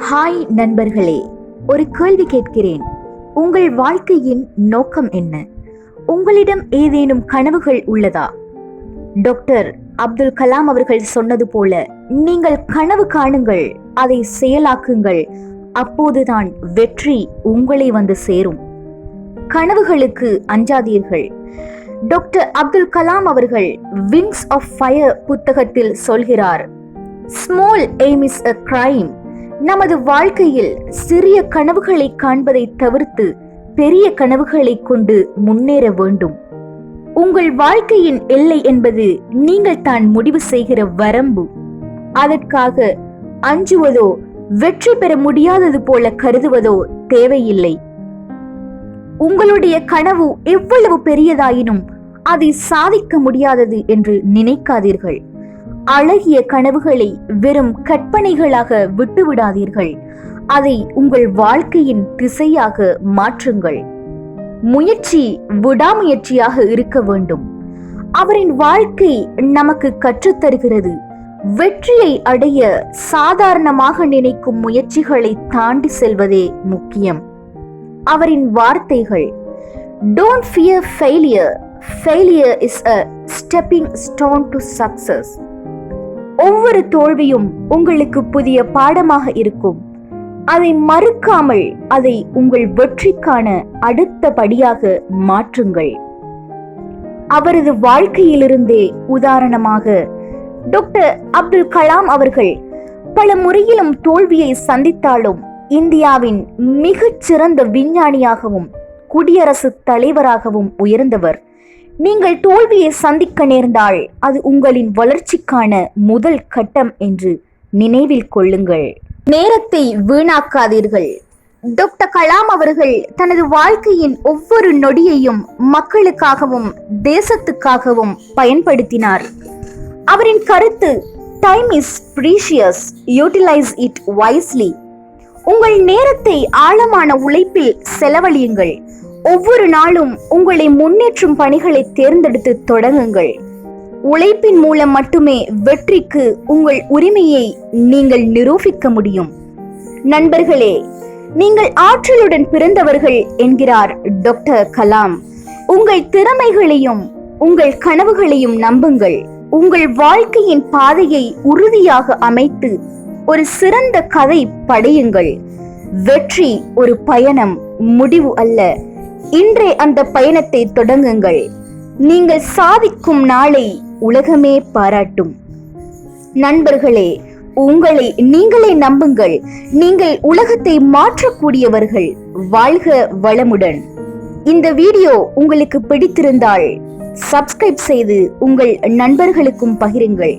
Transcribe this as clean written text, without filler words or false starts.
Hi நண்பர்களே, ஒரு கேள்வி கேட்கிறேன். உங்கள் வாழ்க்கையின் நோக்கம் என்ன? உங்களிடம் ஏதேனும் கனவுகள் உள்ளதா? டாக்டர் அப்துல் கலாம் அவர்கள் சொன்னது போல, நீங்கள் கனவு காணுங்கள், அதை செயலாக்குங்கள், அப்போதுதான் வெற்றி உங்களை வந்து சேரும். கனவுகளுக்கு அஞ்சாதீர்கள். டாக்டர் அப்துல் கலாம் அவர்கள் விங்ஸ் ஆஃப் ஃபயர் புத்தகத்தில் சொல்கிறார், small aim is a crime. நமது வாழ்க்கையில் சிறிய கனவுகளை காண்பதை தவிர்த்து பெரிய கனவுகளை கொண்டு முன்னேற வேண்டும். உங்கள் வாழ்க்கையின் எல்லை என்பது நீங்கள் தான் முடிவு செய்கிற வரம்பு. அதற்காக அஞ்சுவதோ வெற்றி பெற முடியாதது போல கருதுவதோ தேவையில்லை. உங்களுடைய கனவு எவ்வளவு பெரியதாயினும் அதை சாதிக்க முடியாதது என்று நினைக்காதீர்கள். அழகிய கனவுகளை வெறும் கற்பனைகளாக விட்டுவிடாதீர்கள். அதை உங்கள் வாழ்க்கையின் திசையாக மாற்றுங்கள். முயற்சி விடாமுயற்சியாக இருக்க வேண்டும். அவரின் வாழ்க்கை நமக்கு கற்றுத்தருகிறது, வெற்றியை அடைய சாதாரணமாக நினைக்கும் முயற்சிகளை தாண்டி செல்வதே முக்கியம். அவரின் வார்த்தைகள், Don't fear failure. Failure is a stepping stone to success. ஒவ்வொரு தோல்வியும் உங்களுக்கு புதிய பாடமாக இருக்கும். அதை மறுக்காமல் அதை உங்கள் வெற்றிக்கான அடுத்த படியாக மாற்றுங்கள். அவரது வாழ்க்கையிலிருந்தே உதாரணமாக டாக்டர் அப்துல் கலாம் அவர்கள் பல முறையிலும் தோல்வியை சந்தித்தாலும் இந்தியாவின் மிகச் சிறந்த விஞ்ஞானியாகவும் குடியரசுத் தலைவராகவும் உயர்ந்தவர். நீங்கள் தோல்வியை சந்திக்க நேர்ந்தால் அது உங்களின் வளர்ச்சிக்கான முதல் கட்டம் என்று நினைவில் கொள்ளுங்கள். நேரத்தை வீணாக்காதீர்கள். டாக்டர் கலாம் அவர்கள் தனது வாழ்க்கையின் ஒவ்வொரு நொடியையும் மக்களுக்காகவும் தேசத்துக்காகவும் பயன்படுத்தினார். அவரின் கருத்து, time is precious, utilize it wisely. உங்கள் நேரத்தை ஆழமான உழைப்பில் செலவழியுங்கள். ஒவ்வொரு நாளும் உங்களை முன்னேற்றும் பணிகளை தேர்ந்தெடுத்து தொடங்குங்கள். உழைப்பின் மூலம் மட்டுமே வெற்றிக்கு உங்கள் உரிமையை நீங்கள் நிரூபிக்க முடியும். நண்பர்களே, நீங்கள் ஆற்றலுடன் பிறந்தவர்கள் என்கிறார் டாக்டர் கலாம். உங்கள் திறமைகளையும் உங்கள் கனவுகளையும் நம்புங்கள். உங்கள் வாழ்க்கையின் பாதையை உறுதியாக அமைத்து ஒரு சிறந்த கதை படையுங்கள். வெற்றி ஒரு பயணம், முடிவு அல்ல. இன்றே அந்த பயணத்தை தொடங்குங்கள். நீங்கள் சாதிக்கும் நாளை உலகமே பாராட்டும். நண்பர்களே, உங்களை நீங்களே நம்புங்கள். நீங்கள் உலகத்தை மாற்றக்கூடியவர்கள். வாழ்க வளமுடன். இந்த வீடியோ உங்களுக்கு பிடித்திருந்தால் சப்ஸ்கிரைப் செய்து உங்கள் நண்பர்களுக்கும் பகிருங்கள்.